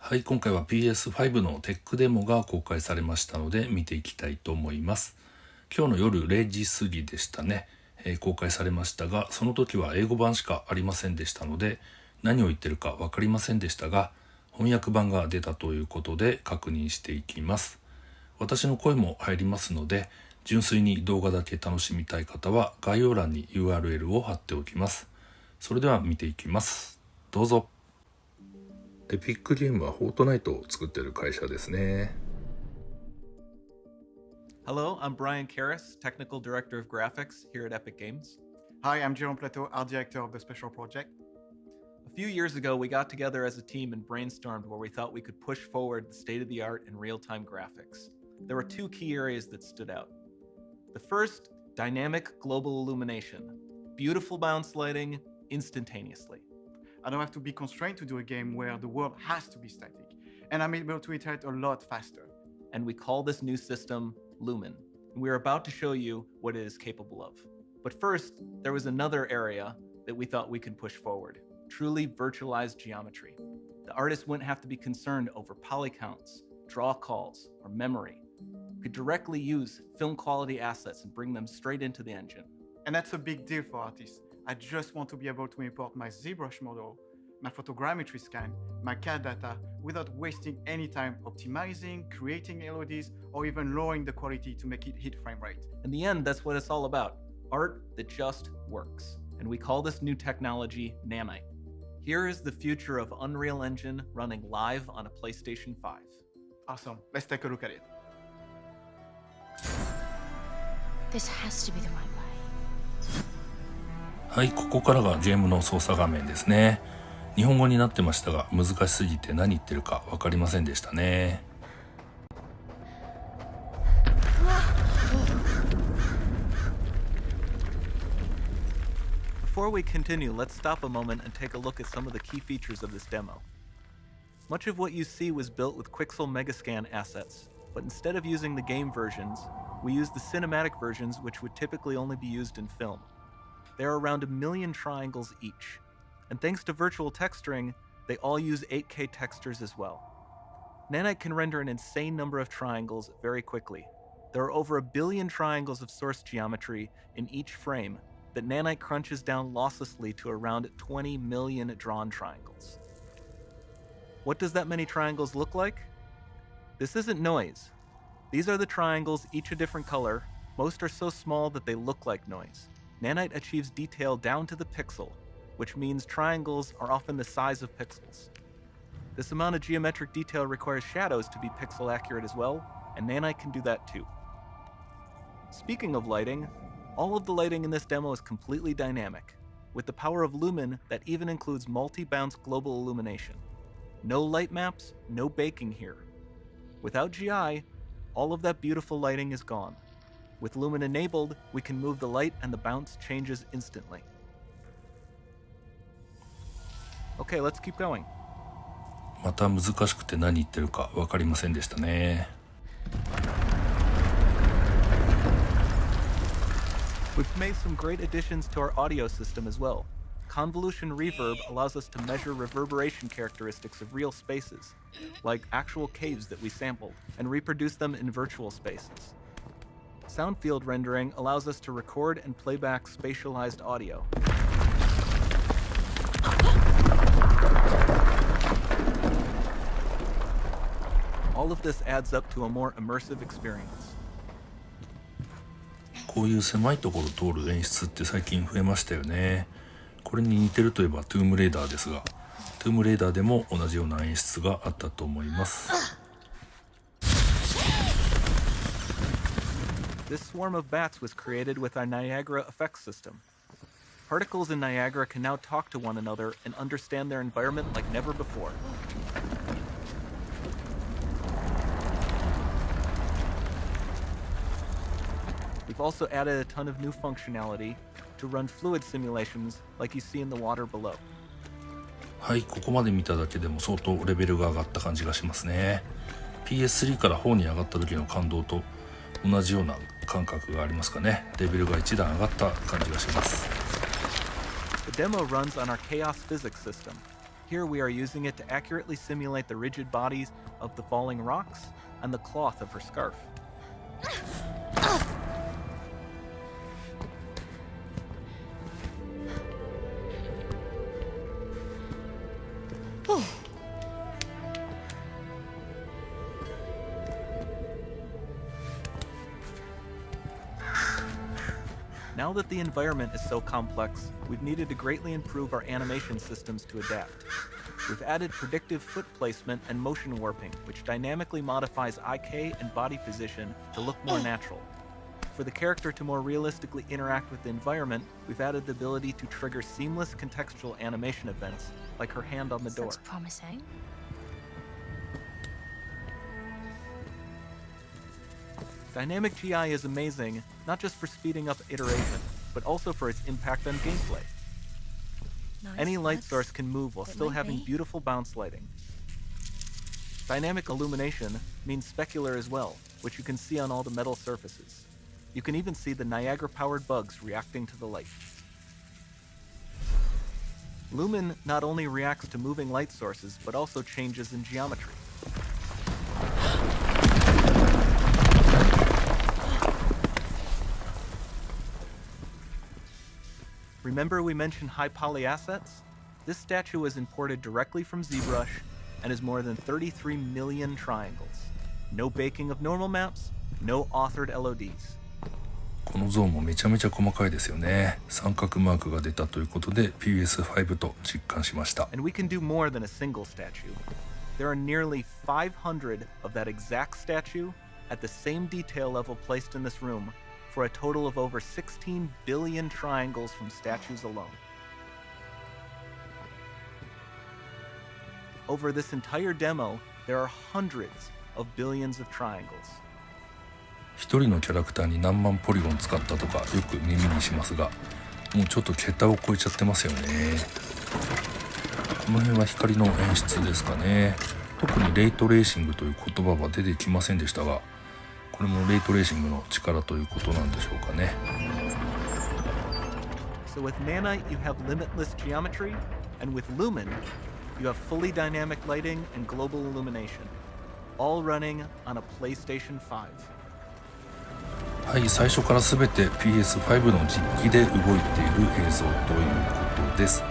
はい、今回は PS5 のテックデモが公開されましたので見ていきたいと思います。今日の夜0時過ぎでしたね、公開されましたが、その時は英語版しかありませんでしたので何を言ってるか分かりませんでしたが、翻訳版が出たということで確認していきます。私の声も入りますので、純粋に動画だけ楽しみたい方は概要欄に URL を貼っておきます。それでは見ていきます。どうぞ。エピックゲームはフォートナイトを作っている会社ですね。Hello, I'm Brian Karras, Technical Director of Graphics here at Epic Games. Hi, I'm Jerome Plateau, Art Director of the Special Project. A few years ago, we got together as a team and brainstormed where we thought we could push forward the state-of-the-art in real-time graphics. There were two key areas that stood out. The first, dynamic global illumination. Beautiful bounce lighting instantaneously. I don't have to be constrained to do a game where the world has to be static, and I'm able to iterate a lot faster. And we call this new system Lumen. And we're about to show you what it is capable of. But first, there was another area that we thought we could push forward. Truly virtualized geometry. The artist wouldn't have to be concerned over poly counts, draw calls, or memory. We could directly use film quality assets and bring them straight into the engine. And that's a big deal for artists. I just want to be able to import my ZBrush model, my photogrammetry scan, my CAD data without wasting any time optimizing, creating LODs, or even lowering the quality to make it hit frame rate. In the end, that's what it's all about. Art that just works. And we call this new technology Nanite. Here is the future of Unreal Engine running live on a PlayStation 5. Awesome. Let's take a look at it. This has to be the right way. はい、ここからがゲームの操作画面ですね。日本語になってましたが、難しすぎて何言ってるか分かりませんでしたね。Before we continue, let's stop a moment and take a look at some of the key features of this demo. Much of what you see was built with Quixel Megascan assets, but instead of using the game versions, we used the cinematic versions, which would typically only be used in film. There are around 1 million triangles each, and thanks to virtual texturing, they all use 8K textures as well. Nanite can render an insane number of triangles very quickly. There are over 1 billion triangles of source geometry in each frame that Nanite crunches down losslessly to around 20 million drawn triangles. What does that many triangles look like? This isn't noise. These are the triangles, each a different color. Most are so small that they look like noise. Nanite achieves detail down to the pixel, which means triangles are often the size of pixels. This amount of geometric detail requires shadows to be pixel accurate as well, and Nanite can do that too. Speaking of lighting, all of the lighting in this demo is completely dynamic, with the power of Lumen that even includes multi-bounce global illumination. No light maps, no baking here. Without GI, all of that beautiful lighting is gone. With Lumen enabled, we can move the light and the bounce changes instantly. Okay, let's keep going. また難しくて何言ってるか分かりませんでしたね。We've made some great additions to our audio system as well. Convolution Reverb allows us to measure reverberation characteristics of real spaces, like actual caves that we sampled, and reproduce them in virtual spaces. Sound field rendering allows us to record and playback spatialized audio. All of this adds up to a more immersive experience. こういう狭いところを通る演出って最近増えましたよね。これに似てるといえばトゥームレーダーですが、トゥームレーダーでも同じような演出があったと思います。This swarm of bats was created with our Niagara effects system. Particles in Niagara can now talk to one another and understand their environment like never before. We've also added a ton of new functionality to run fluid simulations like you see in the water below. はい、ここまで見ただけでも相当レベルが上がった感じがしますね。PS3 から4に上がった時の感動と同じような感覚がありますかね。レベルが一段上がった感じがします。The demo runs on our chaos physics system. Here we are using it to accurately simulate the rigid bodies of the falling rocks and the cloth of her scarf. Now that the environment is so complex, we've needed to greatly improve our animation systems to adapt. We've added predictive foot placement and motion warping, which dynamically modifies IK and body position to look more natural. For the character to more realistically interact with the environment, we've added the ability to trigger seamless contextual animation events, like her hand on the door. Looks promising. Dynamic GI is amazing, not just for speeding up iteration, but also for its impact on gameplay. Nice. Any light That's source can move while it still might having be. beautiful bounce lighting. Dynamic illumination means specular as well, which you can see on all the metal surfaces. You can even see the Niagara-powered bugs reacting to the light. Lumen not only reacts to moving light sources, but also changes in geometry. Remember we mentioned high poly assets? This statue was imported directly from ZBrush and is more than 33 million triangles. No baking of normal maps, no authored LODs. この像もめちゃめちゃ細かいですよね。三角マークが出たということで PS5 と実感しました。 And we can do more than a single statue. There are nearly 500 of that exact statue at the same detail level placed in this room for a total of over 16 billion triangles from statues alone. Over this entire demo, there are hundreds of billions of triangles. 一人のキャラクターに何万ポリゴン使ったとかよく耳にしますが、もうちょっと桁を超えちゃってますよね。この辺は光の演出ですかね。特にレイトレーシングという言葉は出てきませんでしたが、これもレイトレーシングの力ということなんでしょうかね。 So with Nanite, you have limitless geometry, and with Lumen, you have fully dynamic lighting and global illumination, all running on a PlayStation 5. はい、最初から全て PS5 の実機で動いている映像ということです。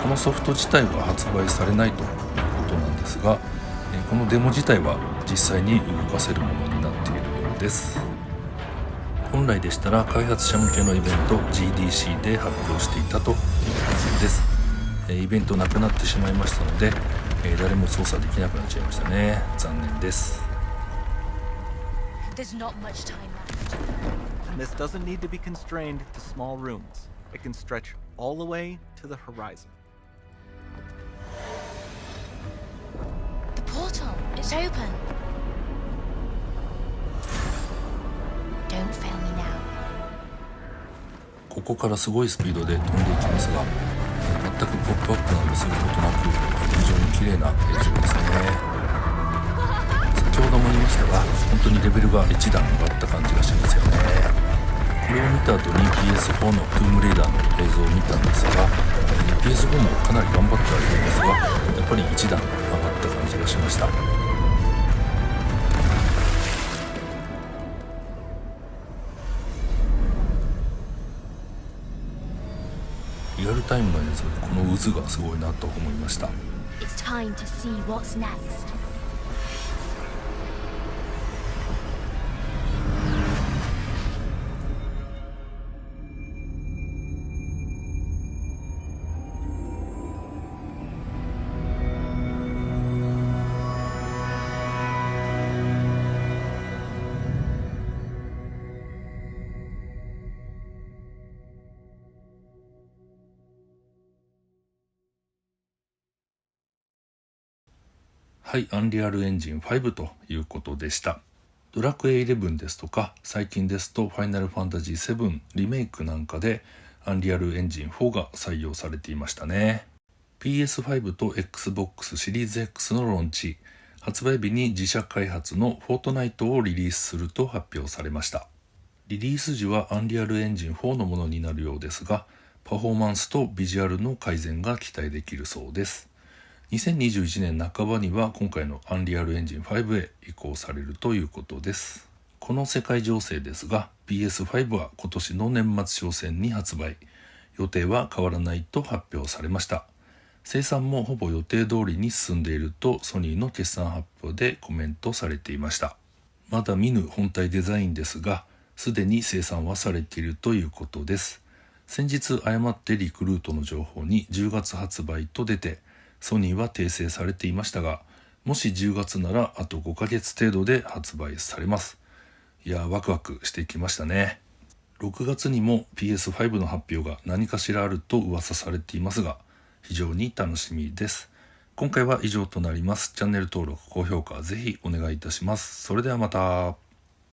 このソフト自体は発売されないということなんですが、このデモ自体は実際に動かせるものになっているようです。本来でしたら開発者向けのイベント GDC で発表していたということです。イベントなくなってしまいましたので、誰も操作できなくなっちゃいましたね。残念です。 There's not much time left. And this doesn't need to be constrained to small rooms. It can stretch all the way to the horizon. The portal, it's open. Don't fail me now. ここからすごいスピードで飛んでいきますが、全くポップアップなどすることなく非常に綺麗な映像ですね。先ほども言いましたが、本当にレベルが一段上がった感じがしますよね。これを見た後に PS4 のトゥームレイダーの映像を見たんですが、PS4 もかなり頑張ってはいるんですが、やっぱり一段上がった感じがしました。リアルタイムの映像でこの渦がすごいなと思いました。 It's time to see what's next. はい、アンリアルエンジン5ということでした。ドラクエ11ですとか、最近ですとファイナルファンタジー7リメイクなんかでアンリアルエンジン4が採用されていましたね。PS5 と Xbox シリーズ X のローンチ、発売日に自社開発のフォートナイトをリリースすると発表されました。リリース時はアンリアルエンジン4のものになるようですが、パフォーマンスとビジュアルの改善が期待できるそうです。2021年半ばには今回のアンリアルエンジン5へ移行されるということです。この世界情勢ですが、 PS5 は今年の年末商戦に発売、予定は変わらないと発表されました。生産もほぼ予定通りに進んでいるとソニーの決算発表でコメントされていました。まだ見ぬ本体デザインですが、すでに生産はされているということです。先日誤ってリクルートの情報に10月発売と出て、ソニーは訂正されていましたが、もし10月ならあと5ヶ月程度で発売されます。いや、ワクワクしてきましたね。6月にも PS5 の発表が何かしらあると噂されていますが、非常に楽しみです。今回は以上となります。チャンネル登録、高評価ぜひお願いいたします。それではまた。